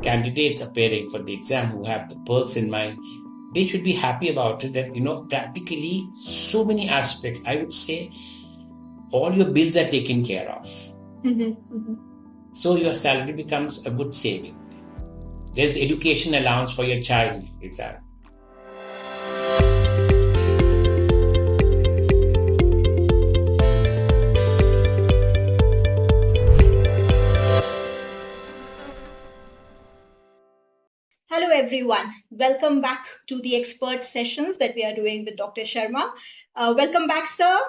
candidates appearing for the exam who have the perks in mind, they should be happy about it that, practically so many aspects, I would say, all your bills are taken care of. So your salary becomes a good saving. There's the education allowance for your child, for example. Hello everyone, welcome back to the expert sessions that we are doing with Dr. Sharma. Welcome back, sir.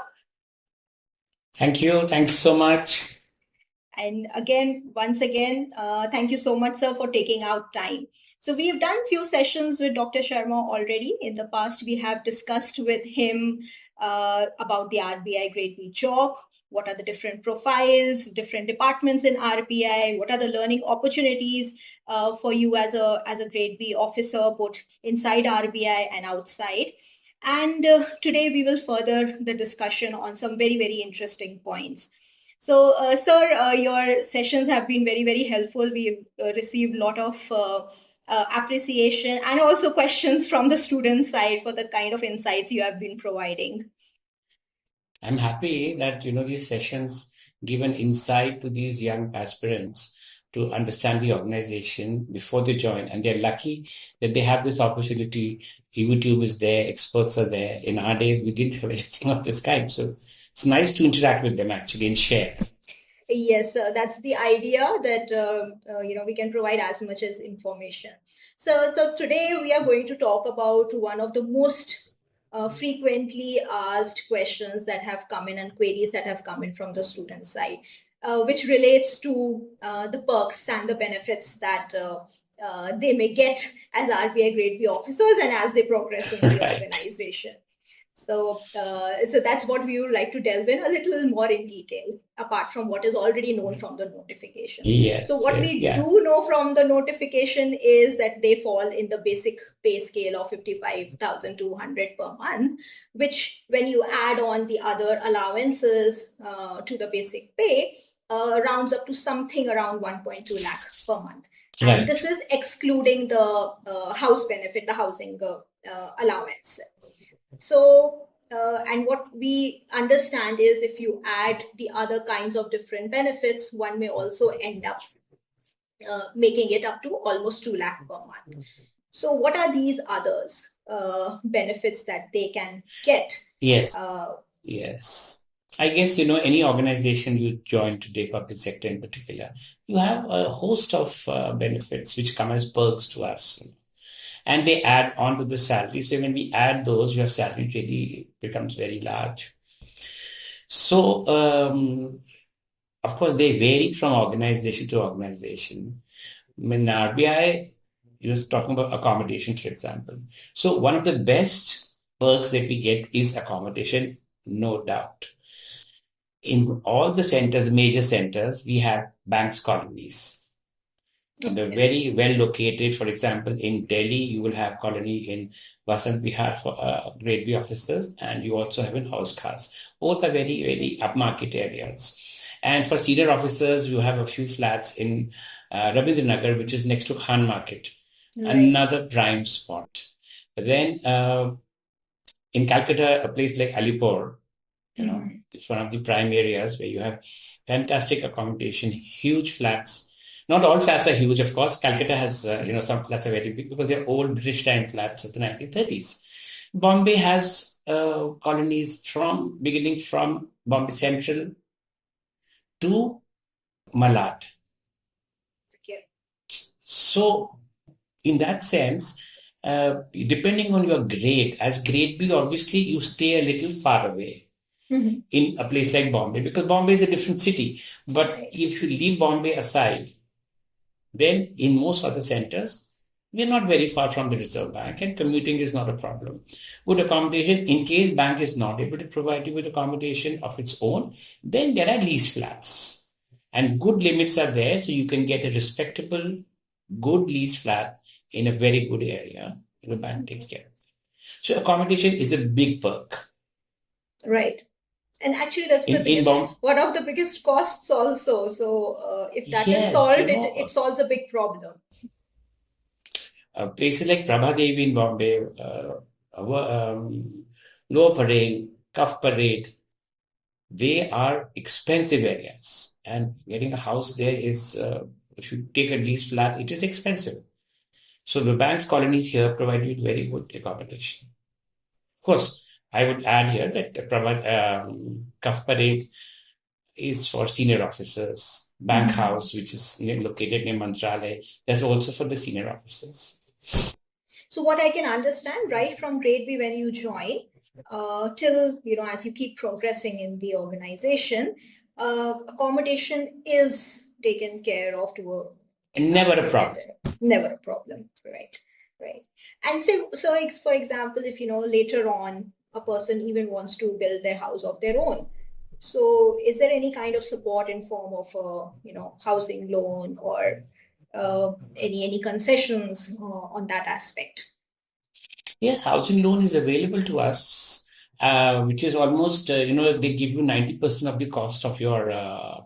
Thank you so much. And once again, thank you so much, sir, for taking out time. So we've done few sessions with Dr. Sharma already. In the past, we have discussed with him about the RBI Grade B job. What are the different profiles, different departments in RBI? What are the learning opportunities for you as a Grade B officer, both inside RBI and outside? And today we will further the discussion on some very, very interesting points. So, sir, your sessions have been very, very helpful. We've received a lot of appreciation and also questions from the student side for the kind of insights you have been providing. I'm happy that, these sessions give an insight to these young aspirants to understand the organization before they join. And they're lucky that they have this opportunity. YouTube is there, experts are there. In our days, we didn't have anything of this kind. So it's nice to interact with them actually and share. Yes, that's the idea that we can provide as much as information. So today we are going to talk about one of the most frequently asked questions that have come in and queries that have come in from the student side, which relates to the perks and the benefits that they may get as RBI Grade B officers and as they progress in the organization. So that's what we would like to delve in a little more in detail, apart from what is already known from the notification. Yes. So what we do know from the notification is that they fall in the basic pay scale of 55,200 per month, which when you add on the other allowances to the basic pay, rounds up to something around 1.2 lakh per month. And this is excluding the house benefit, the housing allowance. So, and what we understand is if you add the other kinds of different benefits, one may also end up making it up to almost 2 lakh per month. So what are these others benefits that they can get? Yes. Yes. I guess, any organization you join today, public sector in particular, you have a host of benefits which come as perks to us. And they add on to the salary. So when we add those, your salary really becomes very large. So, of course, they vary from organization to organization. In RBI, you was talking about accommodation, for example. So one of the best perks that we get is accommodation, no doubt. In all the centers, major centers, we have banks colonies. And they're very well located. For example, in Delhi, you will have colony in Vasant Vihar for Grade B officers, and you also have in House Khas. Both are very, very upmarket areas. And for senior officers, you have a few flats in Rabindranagar, which is next to Khan Market, another prime spot. But then in Calcutta, a place like Alipur, it's one of the prime areas where you have fantastic accommodation, huge flats. Not all flats are huge, of course. Calcutta has, some flats are very big because they're old British time flats of the 1930s. Bombay has colonies beginning from Bombay Central to Malad. Okay. So, in that sense, depending on your grade, as Grade B, obviously you stay a little far away. In a place like Bombay, because Bombay is a different city. But if you leave Bombay aside, then in most other centers, we are not very far from the Reserve Bank and commuting is not a problem. Good accommodation, in case bank is not able to provide you with accommodation of its own, then there are lease flats. And good limits are there, so you can get a respectable, good lease flat in a very good area. The bank takes care of it. So accommodation is a big perk. Right. And actually, that's one of the biggest costs also. So if that is solved, it solves a big problem. Places like Prabhadevi in Bombay, Lower Parade, Cuff Parade, they are expensive areas. And getting a house there is, if you take a lease flat, it is expensive. So the bank's colonies here provide you with very good accommodation. Of course, I would add here that Cuff Parade is for senior officers. Bank House, which is located near Mantralaya, that's also for the senior officers. So what I can understand, right from grade B when you join, till as you keep progressing in the organization, accommodation is taken care of to a Never a problem. Never a problem, right? Right. And so for example, if later on a person even wants to build their house of their own, so is there any kind of support in form of a housing loan or any concessions on that aspect? Yeah, housing loan is available to us, which is almost, they give you 90% of the cost of your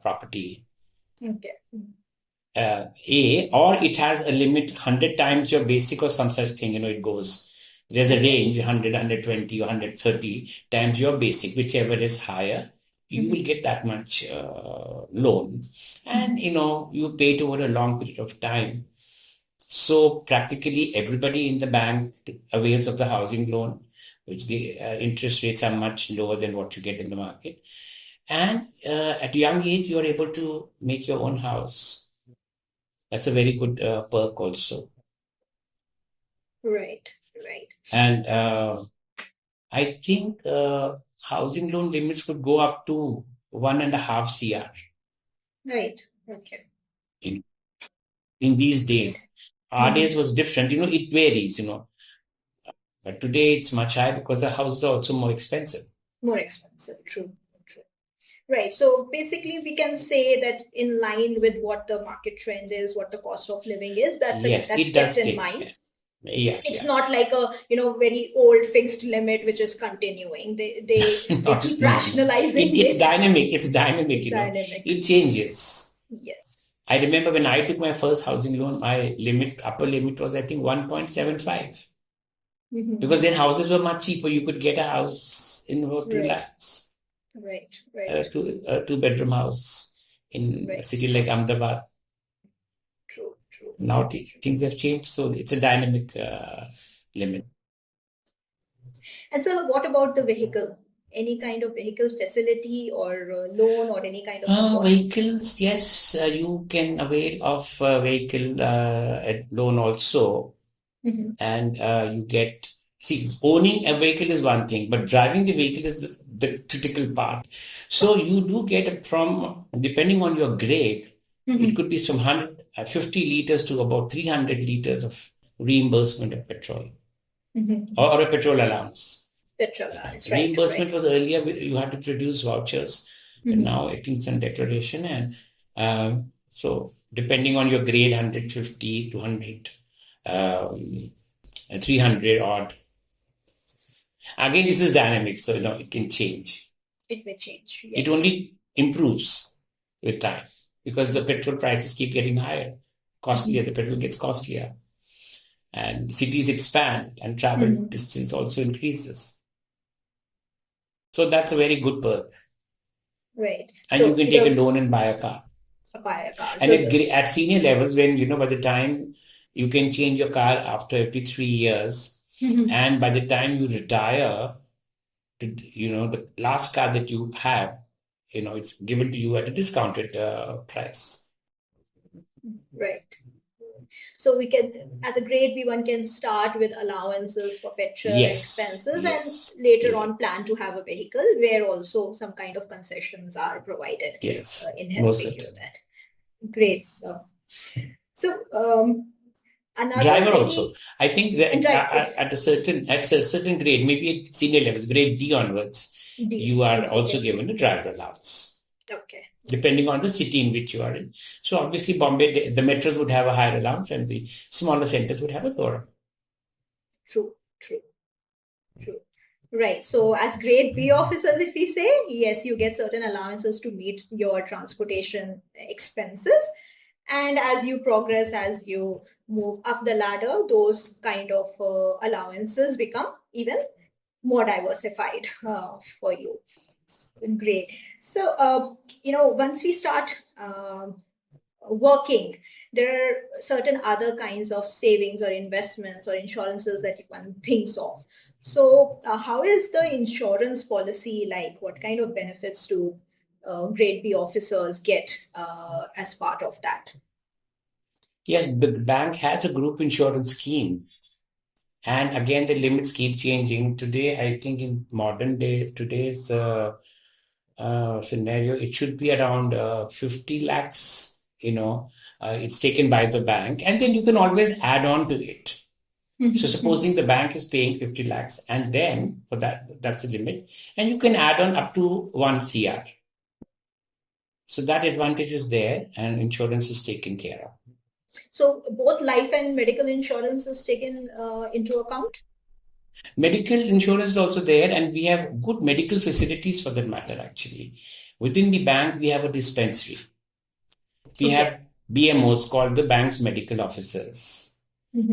property. Okay. Or it has a limit 100 times your basic or some such thing, it goes. There's a range 100, 120 or 130 times your basic, whichever is higher, you will get that much loan. And, you pay it over a long period of time. So practically everybody in the bank avails of the housing loan, which the interest rates are much lower than what you get in the market. And at a young age, you are able to make your own house. That's a very good perk also. Right. And I think housing loan limits could go up to 1.5 CR. Right. Okay. In these days. Our days was different. It varies, But today it's much higher because the houses are also more expensive. More expensive. True. Right. So basically, we can say that in line with what the market trend is, what the cost of living is, that's kept in mind. Yeah, it's not like a very old fixed limit which is continuing. They keep rationalizing it's dynamic. It's dynamic. It changes. Yes. I remember when I took my first housing loan, my upper limit was I think 1.75. Because then houses were much cheaper. You could get a house in about 2 lakhs. Right. Two-bedroom house in a city like Ahmedabad. True. Now things have changed, so it's a dynamic limit. And so, what about the vehicle? Any kind of vehicle facility or loan or any kind of support? Vehicles, yes, you can avail of vehicle at loan also, and you get. See, owning a vehicle is one thing, but driving the vehicle is the critical part. So you do get from, depending on your grade, it could be from 150 liters to about 300 liters of reimbursement of petrol or a petrol allowance. Reimbursement was earlier, you had to produce vouchers, and now I think it's on declaration. And so depending on your grade, 150, 200, 300 odd. Again, this is dynamic, so it can change. It may change. Yes. It only improves with time because the petrol prices keep getting higher, costlier. The petrol gets costlier, and cities expand, and travel distance also increases. So that's a very good perk. Right. And so, you can take a loan and buy a car. And at senior levels, when by the time you can change your car after every 3 years. And by the time you retire, the last car that you have, it's given to you at a discounted price. Right. So we can, as a grade B, one can start with allowances for petrol expenses and later on plan to have a vehicle where also some kind of concessions are provided in helping you with that. Great. So driver also. I think that at a certain grade, maybe at senior levels, grade D onwards, you are also given a driver allowance. Okay. Depending on the city in which you are in. So obviously Bombay, the metros would have a higher allowance and the smaller centers would have a lower. True. Right. So as grade B officers, if we say, yes, you get certain allowances to meet your transportation expenses. And as you progress, as you move up the ladder, those kind of allowances become even more diversified for you. Great. So, once we start working, there are certain other kinds of savings or investments or insurances that one thinks of. So, how is the insurance policy like? What kind of benefits do grade B officers get as part of that? Yes, the bank has a group insurance scheme. And again, the limits keep changing. Today, I think in modern day, today's scenario, it should be around 50 lakhs, it's taken by the bank. And then you can always add on to it. So supposing the bank is paying 50 lakhs and then for that's the limit. And you can add on up to 1 CR. So that advantage is there and insurance is taken care of. So both life and medical insurance is taken into account? Medical insurance is also there, and we have good medical facilities for that matter, actually. Within the bank, we have a dispensary. We have BMOs called the bank's medical officers.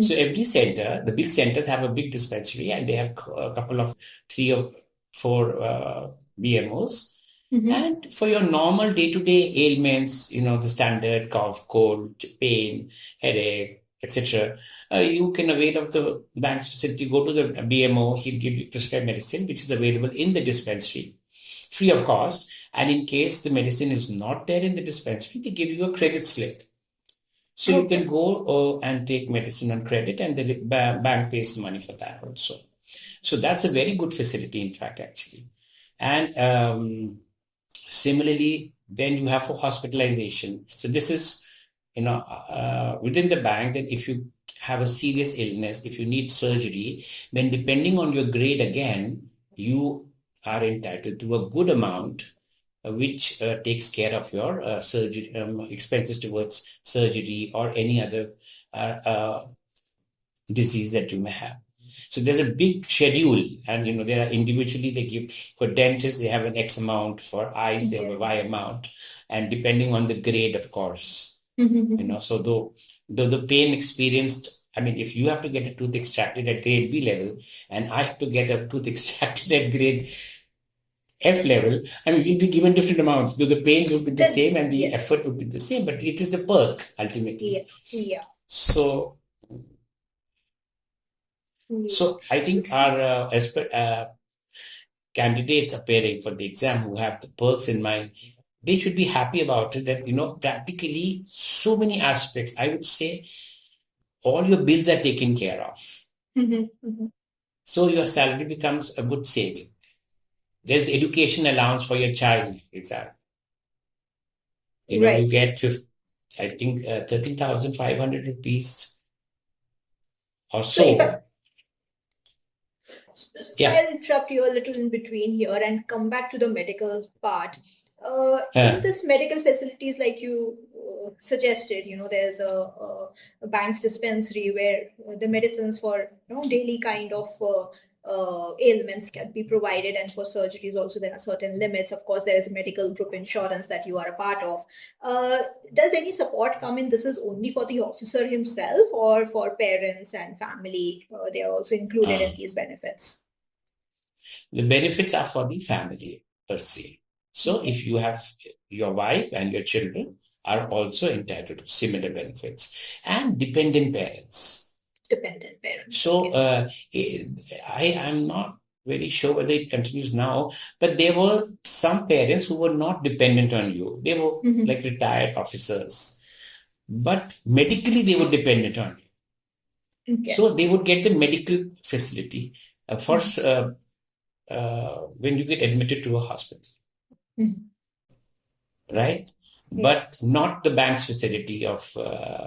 So every center, the big centers have a big dispensary, and they have a couple of 3 or 4 BMOs. And for your normal day-to-day ailments, the standard cough, cold, pain, headache, etc., you can avail of the bank's facility. Go to the BMO, he'll give you prescribed medicine, which is available in the dispensary, free of cost. And in case the medicine is not there in the dispensary, they give you a credit slip. So you can go and take medicine on credit, and the bank pays the money for that also. So that's a very good facility, in fact, actually. And similarly, then you have for hospitalization. So this is, within the bank, that if you have a serious illness, if you need surgery, then depending on your grade again, you are entitled to a good amount which takes care of your surgery expenses towards surgery or any other disease that you may have. So there's a big schedule, and there are individually they give for dentists they have an X amount, for eyes they have a Y amount, and depending on the grade, of course. So though the pain experienced, I mean, if you have to get a tooth extracted at grade B level, and I have to get a tooth extracted at grade F level, I mean, we'll be given different amounts. Though the pain will be the same and the effort will be the same, but it is the perk ultimately. Yeah. So I think our candidates appearing for the exam who have the perks in mind, they should be happy about it. That practically so many aspects. I would say all your bills are taken care of. So your salary becomes a good saving. There's the education allowance for your child, example. You get, I think, 13,500 rupees or so. I'll interrupt you a little in between here and come back to the medical part. In this medical facilities, like you suggested, there's a bank's dispensary where the medicines for daily kind of ailments can be provided, and for surgeries also there are certain limits. Of course, there is a medical group insurance that you are a part of. Does any support come in? This is only for the officer himself, or for parents and family? They are also included in these benefits. The benefits are for the family per se. So if you have your wife and your children are also entitled to similar benefits, and dependent parents. So I am not very sure whether it continues now, but there were some parents who were not dependent on you. They were like retired officers, but medically they were dependent on you. So they would get the medical facility when you get admitted to a hospital. Right? But not the bank's facility of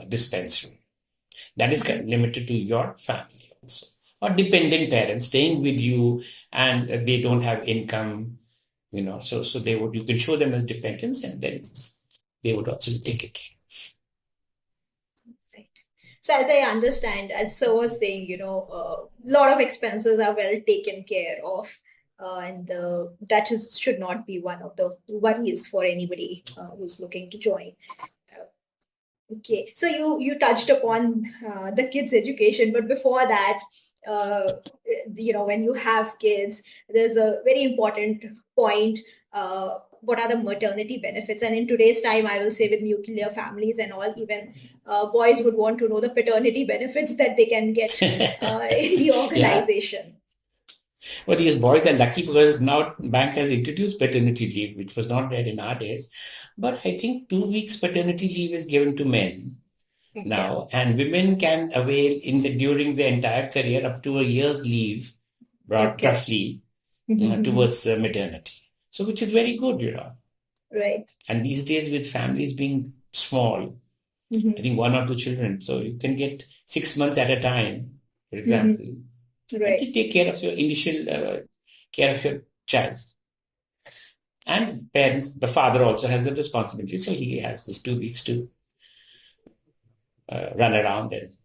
dispensary. That is limited to your family also. Or dependent parents staying with you and they don't have income, so you can show them as dependents and then they would also take it. Right. So as I understand, as Sir was saying, a lot of expenses are well taken care of. And that should not be one of the worries for anybody who's looking to join. Okay, so you touched upon the kids' education, but before that, uh, when you have kids, there's a very important point. What are the maternity benefits? And in today's time, I will say with nuclear families and all, even boys would want to know the paternity benefits that they can get in the Yeah. organization. But these boys are lucky because now bank has introduced paternity leave, which was not there in our days. But I think 2 weeks paternity leave is given to men Okay. now, and women can avail during their entire career up to a year's leave, brought Okay. roughly towards maternity. So, which is very good. Right. And these days, with families being small, I think one or two children, so you can get 6 months at a time, for example, and Right. they take care of your initial care of your child. And parents, the father also has a responsibility, so he has these 2 weeks to run around and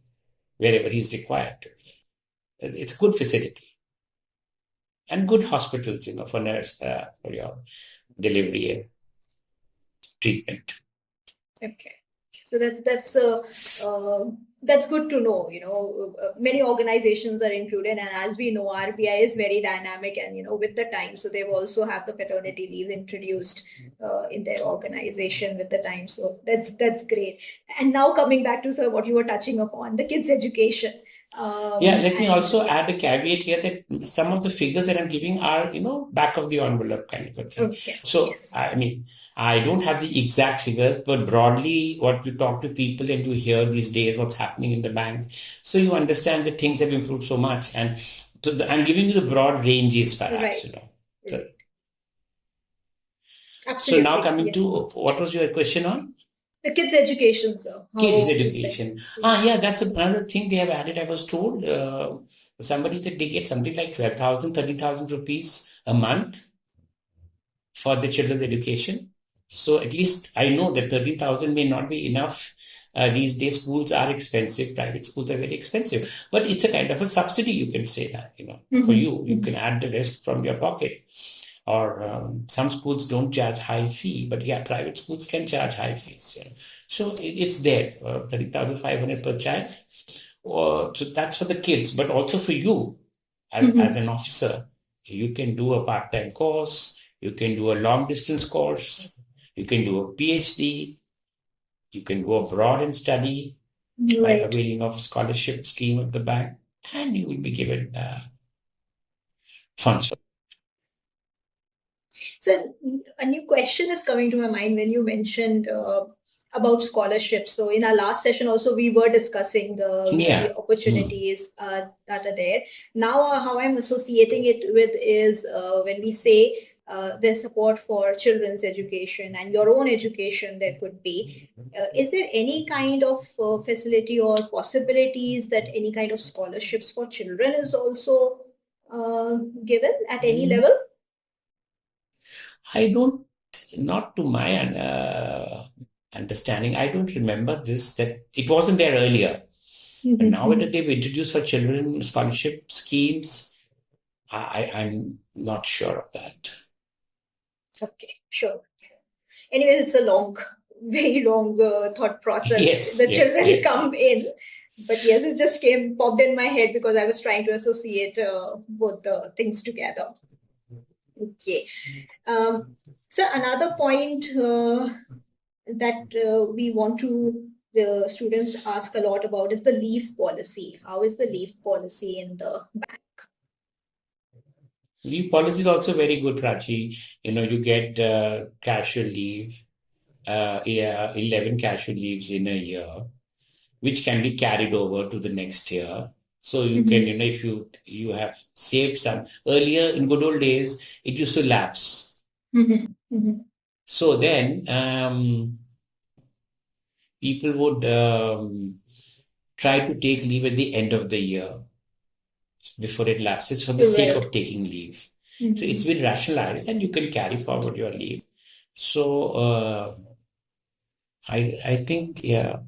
wherever he's required to. It's a good facility and good hospitals, for nurse for your delivery and treatment. Okay. So that's good to know. Many organizations are included, and as we know, RBI is very dynamic, and with the time, so they've also have the paternity leave introduced in their organization with the time. So that's great. And now coming back to sir, what you were touching upon, the kids' education. Yeah, let me And also yeah, add a caveat here that some of the figures that I'm giving are, back of the envelope kind of a thing. okay, So, yes, I mean, I don't have the exact figures, but broadly, what you talk to people and you hear these days, what's happening in the bank. So you understand that things have improved so much. And I'm giving you the broad ranges, right, perhaps. So, right, so now absolutely, coming yes. to what was your question on? The kids' education, sir. Kids How is that? education. Yeah, that's another thing they have added. I was told somebody that they get something like 12,000, 30,000 rupees a month for the children's education. So at least I know that 30,000 may not be enough. These days, schools are expensive. Private schools are very expensive. But it's a kind of a subsidy, you can say that, for you. You can add the rest from your pocket. Or some schools don't charge high fee, but yeah, private schools can charge high fees. Yeah. So it's there, 30,500 per child. So that's for the kids, but also for you as an officer. You can do a part-time course, you can do a long distance course, you can do a PhD, you can go abroad and study by Right. availing of a scholarship scheme of the bank, and you will be given funds. So a new question is coming to my mind when you mentioned about scholarships. So in our last session also we were discussing the Yeah. Hmm. opportunities that are there. Now how I'm associating it with is when we say there's support for children's education and your own education there could be. Is there any kind of facility or possibilities that any kind of scholarships for children is also given at any level? I don't, not to my understanding, I don't remember this, that it wasn't there earlier. But now that they've introduced for children scholarship schemes, I'm not sure of that. Okay, sure. Anyways, it's a long, very long thought process. Yes, The yes, children yes. come in, but yes, it just popped in my head because I was trying to associate both the things together. Okay. Um, so another point that we want to the students ask a lot about is the leave policy. How is the leave policy in the bank? Leave policy is also very good, Prachi. You get casual leave, yeah, 11 casual leaves in a year, which can be carried over to the next year. So you can, Mhm. if you have saved some earlier in good old days, it used to lapse. Mhm. Mhm. So then people would try to take leave at the end of the year before it lapses for the sake Right. of taking leave. So it's Mhm. been rationalized and you can carry forward your leave. So I think, yeah,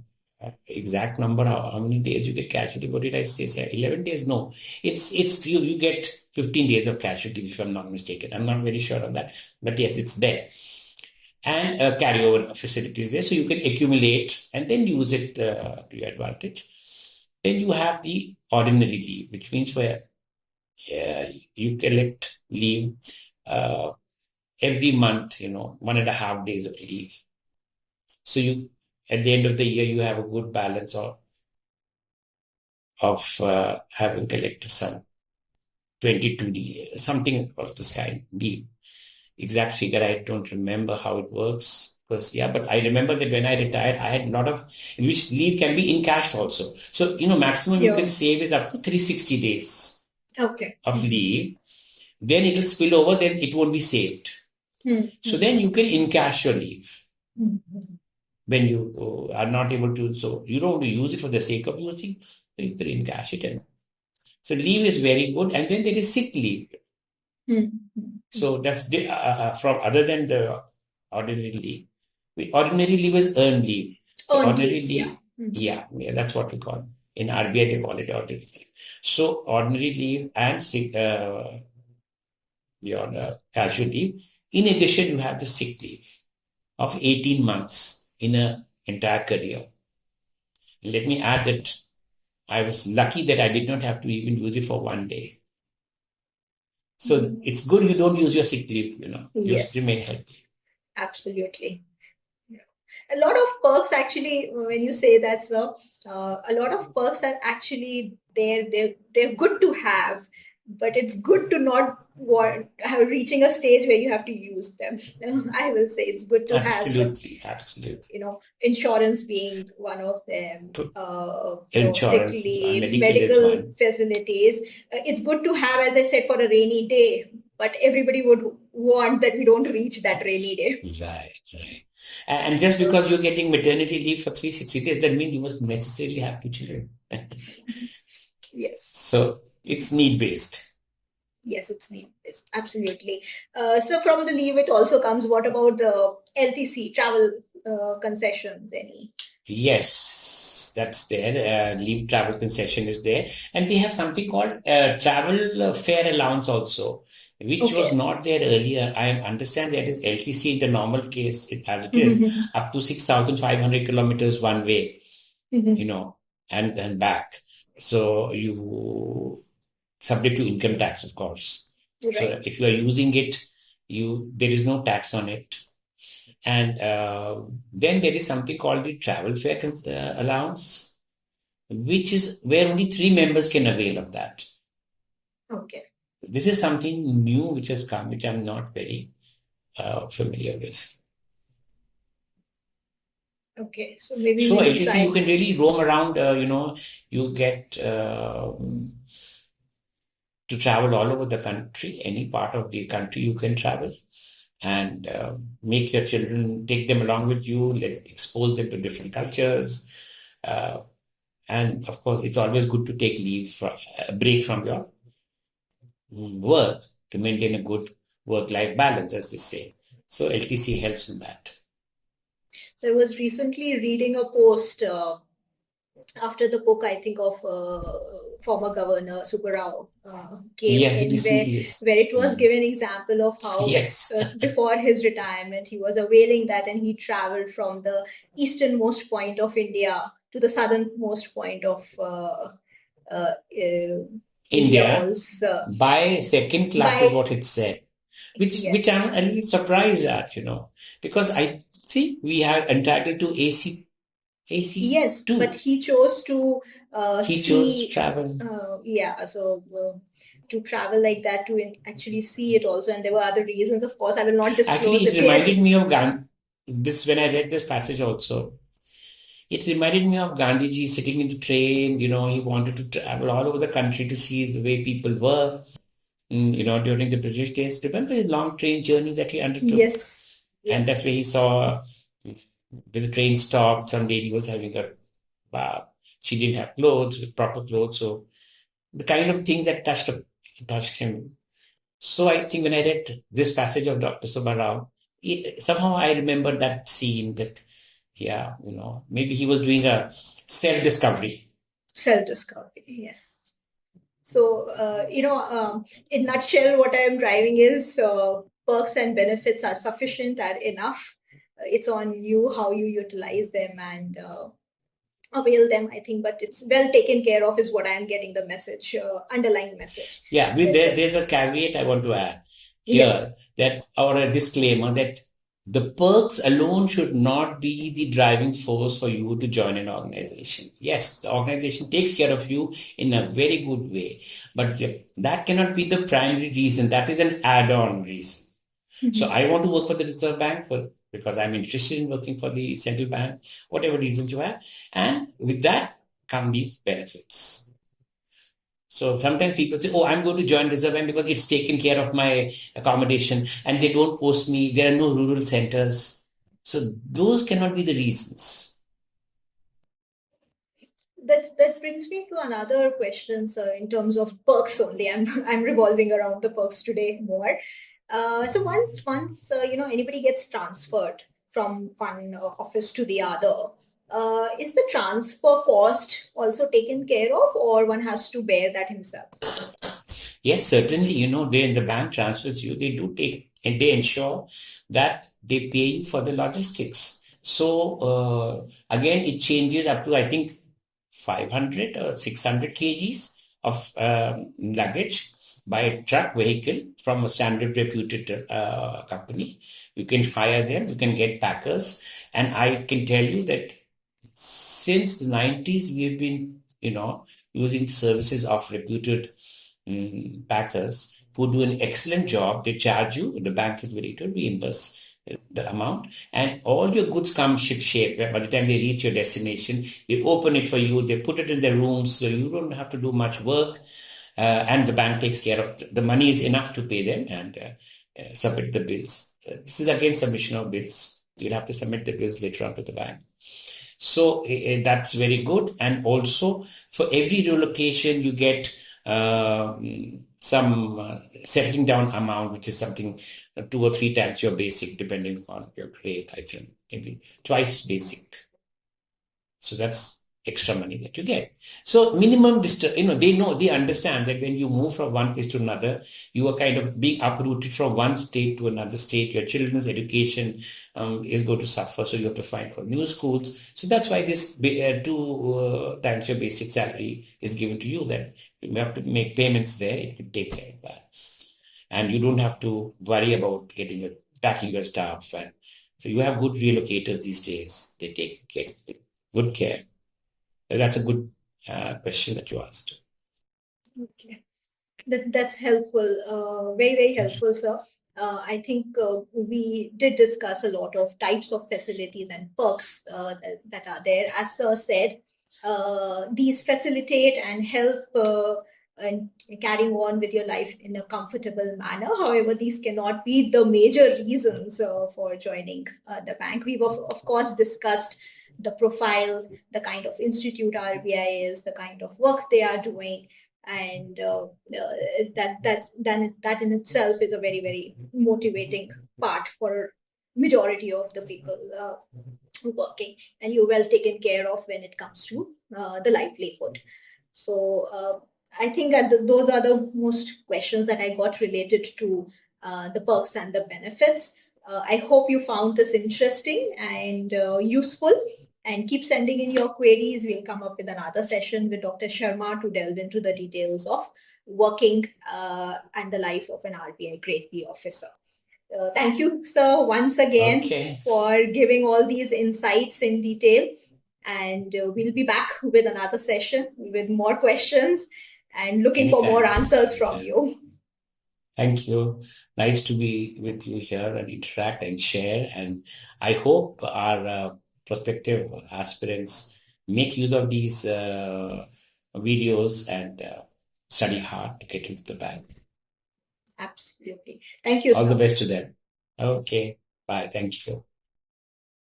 exact number, how many days you get casualty. What did I say? 11 days? No, it's you get 15 days of casualty if I'm not mistaken. I'm not very sure of that, but yes, it's there. and carryover facilities there. So you can accumulate and then use it to your advantage. Then you have the ordinary leave, which means where you collect leave uh, every month, 1.5 days of leave. So you, at the end of the year, you have a good balance of having collected some 22 something of this kind leave. Exact figure, I don't remember how it works. Because, yeah, but I remember that when I retired, I had a lot of, which leave can be in cash also. So, maximum you can save is up to 360 days of leave. Then it will spill over, then it won't be saved. So then you can encash your leave when you are not able to. So you don't want to use it for the sake of using, so you can encash it. And so leave is very good. And then there is sick leave. So that's from other than the ordinary leave. Ordinary leave is earned leave. So ordinary leave, yeah, that's what we call. In RBI, they call it ordinary leave. So ordinary leave and sick, your casual leave. In addition, you have the sick leave of 18 months in an entire career. Let me add that I was lucky that I did not have to even use it for one day. So it's good you don't use your sick leave, Just remain healthy. Absolutely. A lot of perks actually, when you say that, sir, a lot of perks are actually there. They're good to have, but it's good to not reaching a stage where you have to use them. I will say it's good to have. Absolutely. Insurance being one of them. Insurance, sick leaves, medical facilities. It's good to have, as I said, for a rainy day. But everybody would want that we don't reach that rainy day. Right. And just because you're getting maternity leave for 360 days, that means you must necessarily have 2 children. Yes. So it's need-based. Yes, it's need-based. Absolutely. So from the leave, it also comes, what about the LTC, travel concessions, any? Yes, that's there. Leave travel concession is there. And they have something called travel fare allowance also, which was not there earlier. I understand that is LTC in the normal case, as it is, up to 6,500 kilometers one way, and back. So you subject to income tax, of course. Right. So if you are using it, there is no tax on it. And then there is something called the travel fare allowance, which is where only 3 members can avail of that. Okay. This is something new which has come, which I'm not very familiar with. Okay, so maybe so LTC you can really roam around. You get to travel all over the country. Any part of the country you can travel, and make your children, take them along with you, expose them to different cultures. And of course, it's always good to take a break from your work to maintain a good work-life balance, as they say. So LTC helps in that. So I was recently reading a post after the book, I think, of former governor Subbarao came in, where it was given example of how before his retirement, he was availing that, and he traveled from the easternmost point of India to the southernmost point of India also. By second class is what it said, which I'm a little surprised at, because I think we are entitled to AC. Yes, too. But he chose to travel. To travel like that, to actually see it also, and there were other reasons. Of course, I will not disclose. Actually, it reminded me of this when I read this passage also. It reminded me of Gandhiji sitting in the train. He wanted to travel all over the country to see the way people were. During the British days. Remember the long train journey that he undertook? Yes. And that's where he saw, with the train stopped, some lady was having a bath. She didn't have proper clothes. So the kind of thing that touched him. So I think when I read this passage of Dr. Subbarao, somehow I remember that scene that, maybe he was doing a self-discovery. Self-discovery, yes. So, in nutshell, what I am driving is perks and benefits are sufficient, are enough. it's on you how you utilize them and avail them, I think. But it's well taken care of, is what I am getting the message, underlying message. Yeah, there's a caveat I want to add Yes. here, that, or a disclaimer, that the perks alone should not be the driving force for you to join an organization. Yes, the organization takes care of you in a very good way, but that cannot be the primary reason. That is an add-on reason. So Mhm. I want to work for the Reserve Bank because I'm interested in working for the central bank, whatever reasons you have. And with that come these benefits. So sometimes people say, oh, I'm going to join Reserve Bank because it's taken care of my accommodation and they don't post me. There are no rural centers. So those cannot be the reasons. That brings me to another question, sir, in terms of perks only. I'm revolving around the perks today more. So once anybody gets transferred from one office to the other, is the transfer cost also taken care of, or one has to bear that himself? Yes, certainly, they in the bank transfers you, they do take, and they ensure that they pay you for the logistics. So again, it changes up to, I think, 500 or 600 kgs of luggage by truck vehicle from a standard reputed company. You can hire them, you can get packers. And I can tell you that since the 90s, we have been, using the services of reputed packers who do an excellent job. They charge you, the bank is ready to reimburse the amount, and all your goods come ship shape. By the time they reach your destination, they open it for you, they put it in their rooms, so you don't have to do much work, and the bank takes care of the money is enough to pay them and submit the bills. This is again submission of bills. You'll have to submit the bills later on to the bank. So that's very good. And also for every relocation, you get some settling down amount, which is something 2 or 3 times your basic, depending on your grade. I think maybe twice basic. So that's extra money that you get. So minimum distance, they understand that when you move from one place to another, you are kind of being uprooted from one state to another state. Your children's education is going to suffer, so you have to find for new schools. So that's why this 2 times your basic salary is given to you. That you have to make payments there. It could take care of that, and you don't have to worry about packing your stuff. And so you have good relocators these days. They take good care. That's a good question that you asked. Okay. That's helpful, very, very helpful, sir. I think we did discuss a lot of types of facilities and perks that are there. As sir said, these facilitate and help and carrying on with your life in a comfortable manner. However, these cannot be the major reasons for joining the bank. We've of course discussed the profile, the kind of institute RBI is, the kind of work they are doing, and that in itself is a very, very motivating part for majority of the people working, and you're well taken care of when it comes to the livelihood. So I think that those are the most questions that I got related to the perks and the benefits. I hope you found this interesting and useful. And keep sending in your queries. We'll come up with another session with Dr. Sharma to delve into the details of working and the life of an RBI Grade B officer. Thank you, sir, once again Okay. for giving all these insights in detail. And we'll be back with another session with more questions and looking for more Anytime. answers from Anytime. you. Thank you. Nice to be with you here and interact and share. And I hope our prospective aspirants make use of these videos and study hard to get into the bank. Absolutely. Thank you, All the sir. best to them. Okay. Bye. Thank you.